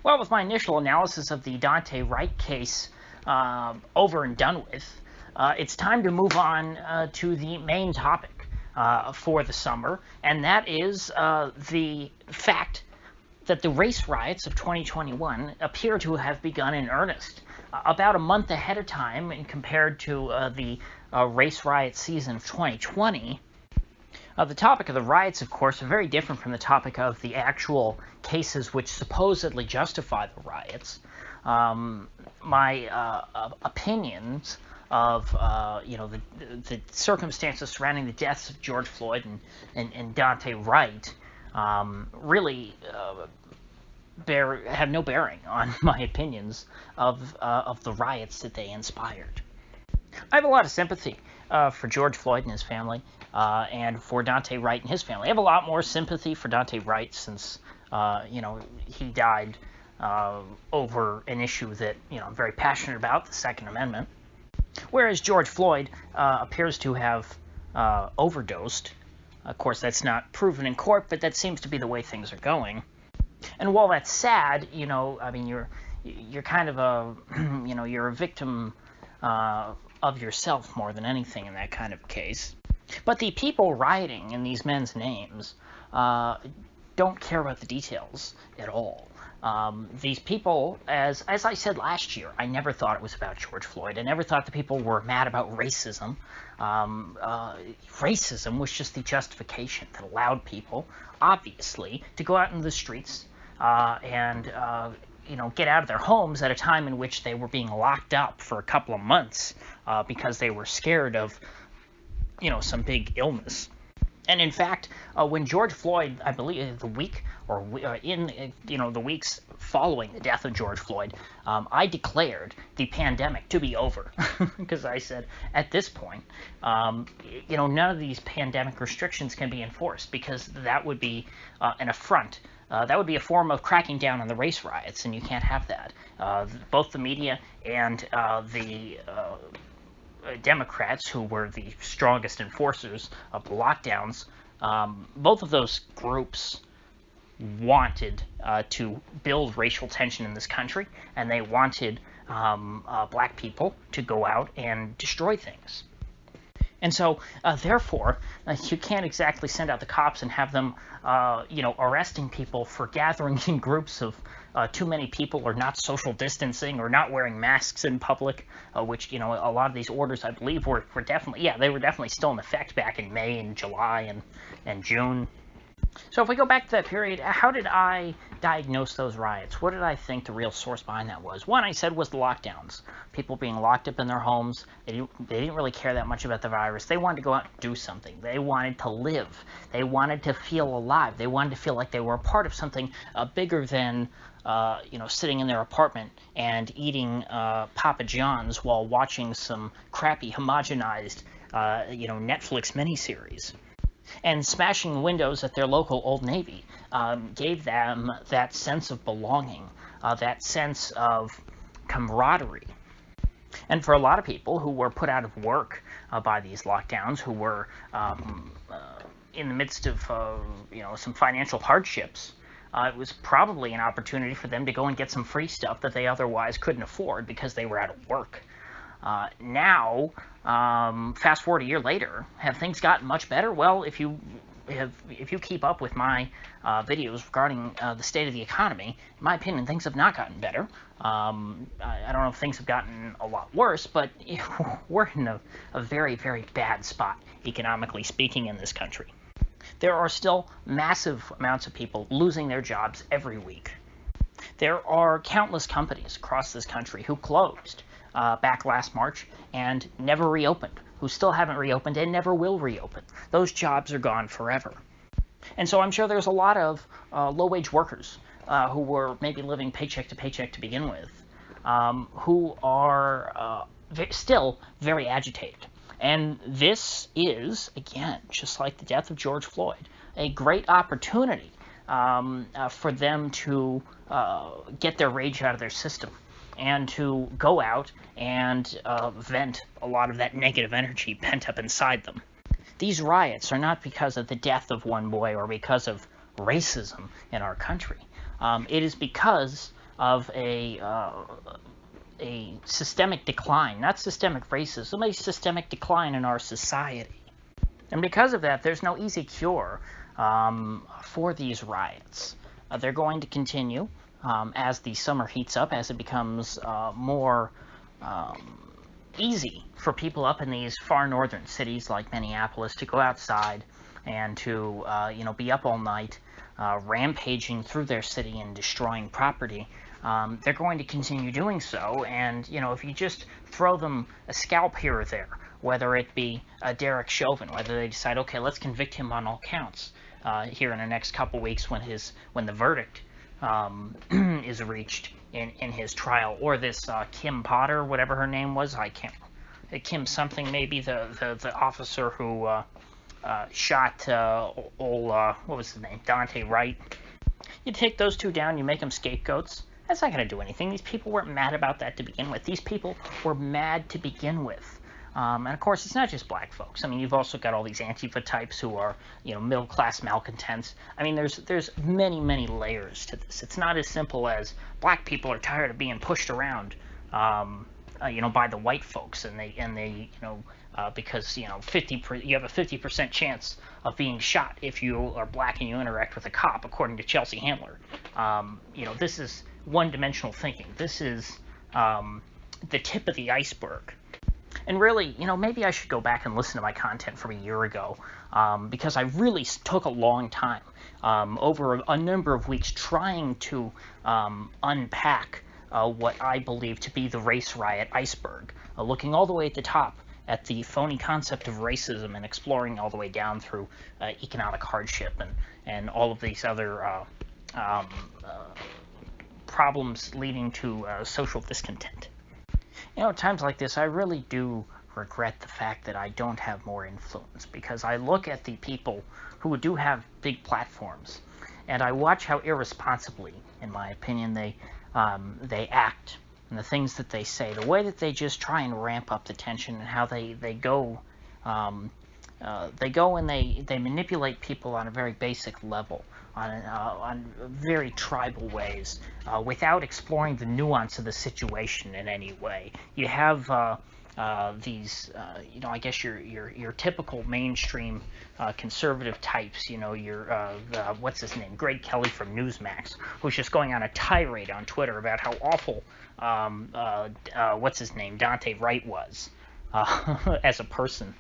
Well, with my initial analysis of the Dante Wright case over and done with, it's time to move on to the main topic for the summer, and that is the fact that the race riots of 2021 appear to have begun in earnest. About a month ahead of time, and compared to the race riot season of 2020, the topic of the riots, of course, are very different from the topic of the actual cases which supposedly justify the riots. My opinions of the circumstances surrounding the deaths of George Floyd and Dante Wright really have no bearing on my opinions of the riots that they inspired. I have a lot of sympathy for George Floyd and his family, and for Dante Wright and his family. I have a lot more sympathy for Dante Wright since, he died over an issue that, I'm very passionate about, the Second Amendment. Whereas George Floyd appears to have overdosed. Of course, that's not proven in court, but that seems to be the way things are going. And while that's sad, you're kind of a, you're a victim of yourself more than anything in that kind of case. But the people rioting in these men's names don't care about the details at all. These people, as I said last year, I never thought it was about George Floyd. I never thought the people were mad about racism. Racism was just the justification that allowed people, obviously, to go out into the streets and get out of their homes at a time in which they were being locked up for a couple of months because they were scared of, some big illness. And in fact, when George Floyd, I believe the week or the weeks following the death of George Floyd, I declared the pandemic to be over because I said at this point, none of these pandemic restrictions can be enforced because that would be an affront. That would be a form of cracking down on the race riots, and you can't have that. Both the media and the Democrats, who were the strongest enforcers of the lockdowns, both of those groups wanted to build racial tension in this country, and they wanted black people to go out and destroy things. And so, therefore, you can't exactly send out the cops and have them, arresting people for gathering in groups of too many people, or not social distancing, or not wearing masks in public, which, a lot of these orders, I believe, were definitely, they were definitely still in effect back in May and July and June. So if we go back to that period, how did I diagnose those riots? What did I think the real source behind that was? One, I said, was the lockdowns. People being locked up in their homes. They didn't really care that much about the virus. They wanted to go out and do something. They wanted to live. They wanted to feel alive. They wanted to feel like they were a part of something bigger than, sitting in their apartment and eating Papa John's while watching some crappy homogenized, Netflix miniseries. And smashing windows at their local Old Navy gave them that sense of belonging, that sense of camaraderie. And for a lot of people who were put out of work by these lockdowns, who were in the midst of some financial hardships, it was probably an opportunity for them to go and get some free stuff that they otherwise couldn't afford because they were out of work. Now, fast forward a year later, have things gotten much better? Well, if you keep up with my videos regarding the state of the economy, in my opinion, things have not gotten better. I don't know if things have gotten a lot worse, but we're in a very, very bad spot, economically speaking, in this country. There are still massive amounts of people losing their jobs every week. There are countless companies across this country who closed back last March and never reopened, who still haven't reopened and never will reopen. Those jobs are gone forever. And so I'm sure there's a lot of low-wage workers who were maybe living paycheck to paycheck to begin with, who are still very agitated. And this is, again, just like the death of George Floyd, a great opportunity for them to get their rage out of their system and to go out and vent a lot of that negative energy pent up inside them. These riots are not because of the death of one boy or because of racism in our country. It is because of a systemic decline, not systemic racism, a systemic decline in our society. And because of that, there's no easy cure for these riots. They're going to continue as the summer heats up, as it becomes more easy for people up in these far northern cities like Minneapolis to go outside and to be up all night, rampaging through their city and destroying property. They're going to continue doing so, and if you just throw them a scalp here or there, whether it be Derek Chauvin, whether they decide, okay, let's convict him on all counts here in the next couple weeks when the verdict is reached in his trial, or this Kim Potter, whatever her name was, Kim something, maybe the officer who shot what was his name, Dante Wright. You take those two down, you make them scapegoats. That's not going to do anything. These people weren't mad about that to begin with. These people were mad to begin with. And of course, it's not just black folks. I mean, you've also got all these Antifa types who are, middle-class malcontents. I mean, there's many, many layers to this. It's not as simple as black people are tired of being pushed around, by the white folks, and they because you have a 50% chance of being shot if you are black and you interact with a cop, according to Chelsea Handler. This is one-dimensional thinking. This is the tip of the iceberg. And really, maybe I should go back and listen to my content from a year ago, because I really took a long time, over a number of weeks, trying to unpack what I believe to be the race riot iceberg, looking all the way at the top at the phony concept of racism and exploring all the way down through economic hardship and all of these other problems leading to social discontent. At times like this, I really do regret the fact that I don't have more influence, because I look at the people who do have big platforms, and I watch how irresponsibly, in my opinion, they act, and the things that they say, the way that they just try and ramp up the tension, and how they go and they manipulate people on a very basic level, on very tribal ways, without exploring the nuance of the situation in any way. You have these, I guess your typical mainstream conservative types. What's his name, Greg Kelly from Newsmax, who's just going on a tirade on Twitter about how awful what's his name, Dante Wright was as a person.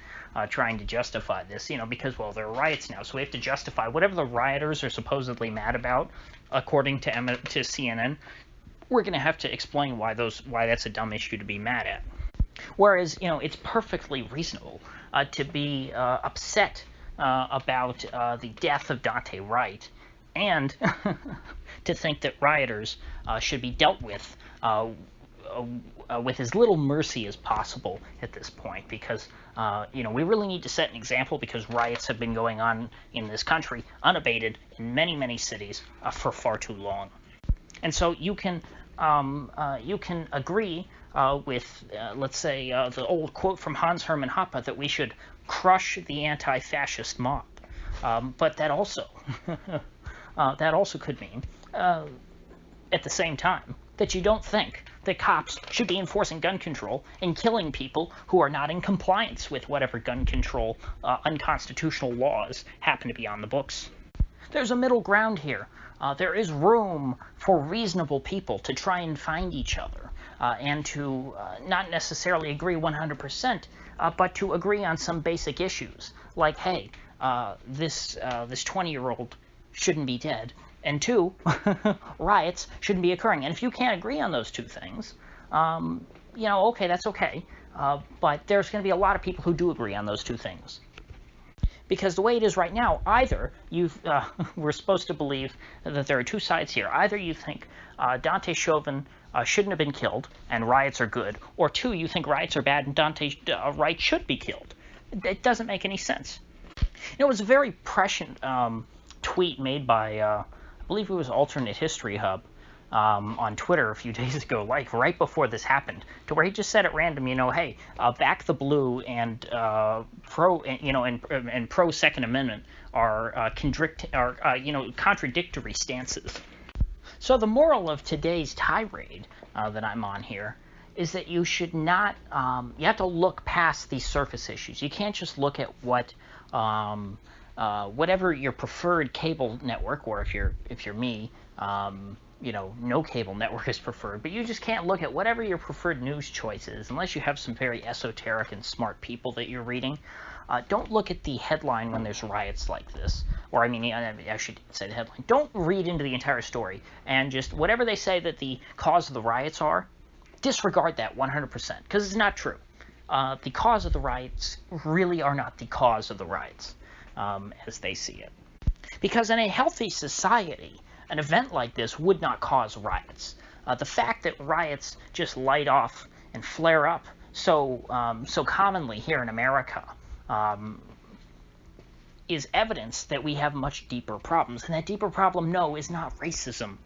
Trying to justify this, because, well, there are riots now, so we have to justify whatever the rioters are supposedly mad about, according to CNN. We're going to have to explain why that's a dumb issue to be mad at. Whereas, it's perfectly reasonable to be upset about the death of Dante Wright, and to think that rioters should be dealt with as little mercy as possible at this point, because we really need to set an example, because riots have been going on in this country unabated in many, many cities for far too long. And so you can agree with, let's say, the old quote from Hans Hermann Hoppe that we should crush the anti-fascist mob, but that also could mean at the same time that you don't think that cops should be enforcing gun control and killing people who are not in compliance with whatever gun control unconstitutional laws happen to be on the books. There's a middle ground here. There is room for reasonable people to try and find each other, and to not necessarily agree 100%, but to agree on some basic issues, like, hey, this 20-year-old shouldn't be dead, and two, riots shouldn't be occurring. And if you can't agree on those two things, okay, that's okay. But there's going to be a lot of people who do agree on those two things. Because the way it is right now, either we're supposed to believe that there are two sides here. Either you think Dante Chauvin shouldn't have been killed and riots are good, or two, you think riots are bad and Dante Wright should be killed. It doesn't make any sense. It was a very prescient tweet made by, I believe it was Alternate History Hub, on Twitter a few days ago, like right before this happened, to where he just said at random, hey, back the blue and pro Second Amendment are contradictory stances. So the moral of today's tirade that I'm on here is that you should not, you have to look past these surface issues. You can't just look at what, whatever your preferred cable network, or if you're me, you know, no cable network is preferred, but you just can't look at whatever your preferred news choice is, unless you have some very esoteric and smart people that you're reading. Don't look at the headline when there's riots like this, or I should say the headline. Don't read into the entire story, and just whatever they say that the cause of the riots are, disregard that 100%, because it's not true. The cause of the riots really are not the cause of the riots, as they see it. Because in a healthy society, an event like this would not cause riots. The fact that riots just light off and flare up so commonly here in America is evidence that we have much deeper problems. And that deeper problem, no, is not racism.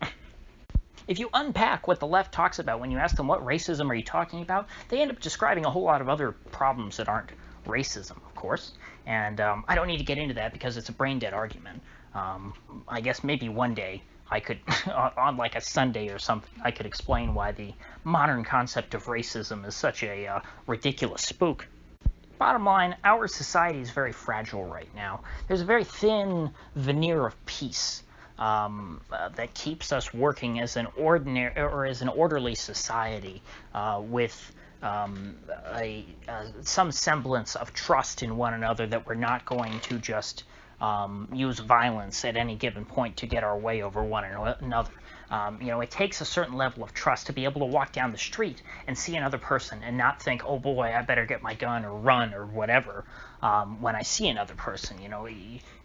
If you unpack what the left talks about when you ask them what racism are you talking about, they end up describing a whole lot of other problems that aren't racism, of course. And I don't need to get into that because it's a brain-dead argument. I guess maybe one day I could, on like a Sunday or something, I could explain why the modern concept of racism is such a ridiculous spook. Bottom line, our society is very fragile right now. There's a very thin veneer of peace that keeps us working as an orderly society with some semblance of trust in one another, that we're not going to just use violence at any given point to get our way over one another. You know, it takes a certain level of trust to be able to walk down the street and see another person and not think, oh boy, I better get my gun or run or whatever when I see another person. You know,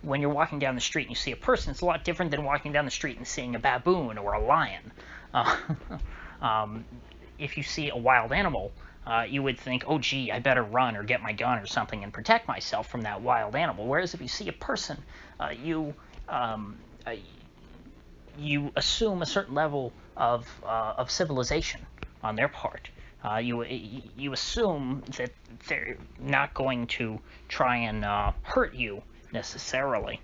when you're walking down the street and you see a person, it's a lot different than walking down the street and seeing a baboon or a lion. If you see a wild animal, you would think, oh gee, I better run or get my gun or something and protect myself from that wild animal. Whereas if you see a person, you assume a certain level of civilization on their part. You assume that they're not going to try and hurt you necessarily.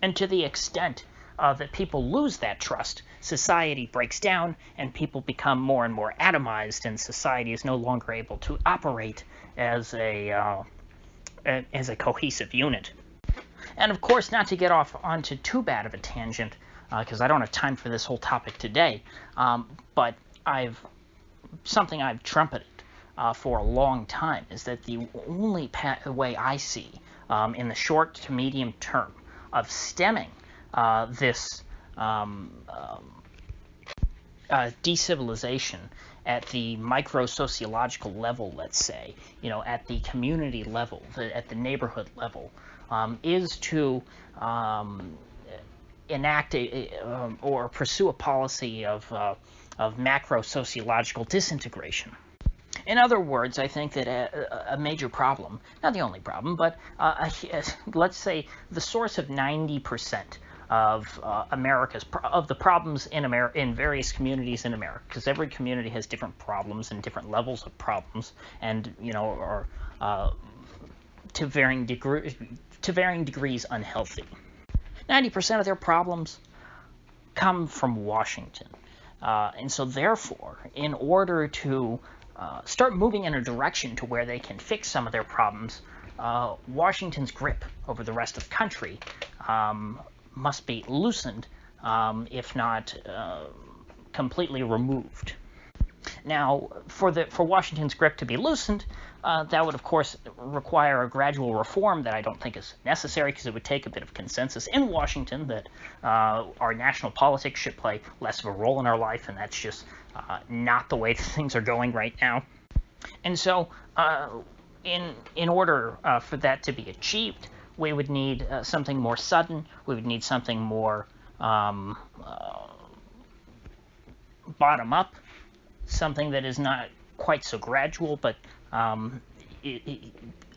And to the extent that people lose that trust, society breaks down and people become more and more atomized, and society is no longer able to operate as a cohesive unit. And of course, not to get off onto too bad of a tangent, because I don't have time for this whole topic today, but something I've trumpeted for a long time is that the only way I see in the short to medium term of stemming this decivilization at the micro-sociological level, let's say, you know, at the community level, at the neighborhood level, is to enact or pursue a policy of macro-sociological disintegration. In other words, I think that a major problem, not the only problem, but let's say the source of 90% of the problems in various communities in America, because every community has different problems and different levels of problems, and you know, are to varying degrees unhealthy. 90% of their problems come from Washington, and so therefore, in order to start moving in a direction to where they can fix some of their problems, Washington's grip over the rest of the country must be loosened, if not completely removed. Now, for Washington's grip to be loosened, that would, of course, require a gradual reform that I don't think is necessary, because it would take a bit of consensus in Washington that our national politics should play less of a role in our life, and that's just not the way things are going right now. And so, in order for that to be achieved, we would need something more sudden. We would need something more bottom-up, something that is not quite so gradual, but a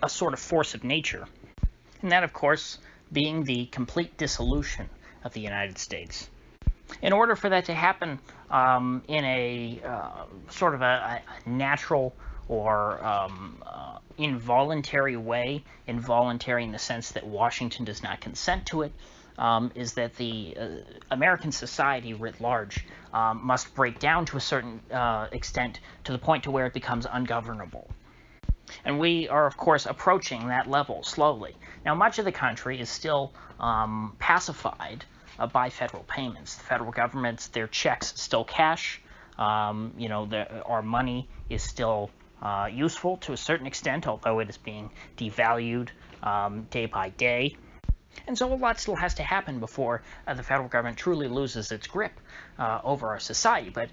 sort of force of nature. And that, of course, being the complete dissolution of the United States. In order for that to happen in a sort of a natural or involuntary way, involuntary in the sense that Washington does not consent to it, is that the American society writ large must break down to a certain extent to the point to where it becomes ungovernable. And we are, of course, approaching that level slowly. Now, much of the country is still pacified by federal payments. The federal government, their checks still cash. Our money is still useful to a certain extent, although it is being devalued day by day. And so a lot still has to happen before the federal government truly loses its grip over our society. But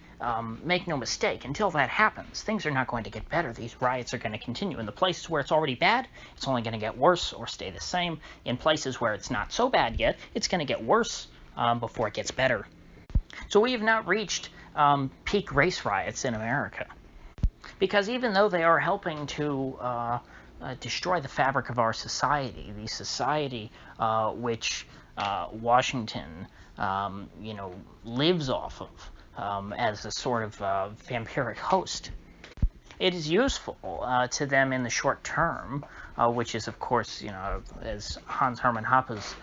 make no mistake, until that happens, things are not going to get better. These riots are going to continue. In the places where it's already bad, it's only going to get worse or stay the same. In places where it's not so bad yet, it's going to get worse before it gets better. So we have not reached peak race riots in America. Because even though they are helping to destroy the fabric of our society, the society which Washington, lives off of as a sort of vampiric host. It is useful to them in the short term, which is, of course, as Hans Hermann Hoppe's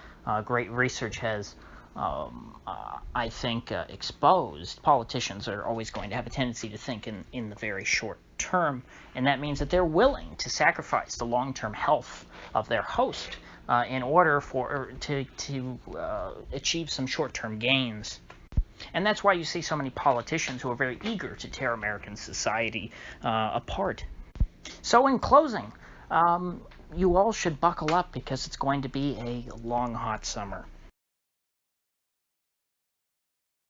great research has, I think, exposed. Politicians are always going to have a tendency to think in the very short term, and that means that they're willing to sacrifice the long-term health of their host in order to achieve some short-term gains. And that's why you see so many politicians who are very eager to tear American society apart. So in closing, you all should buckle up because it's going to be a long, hot summer.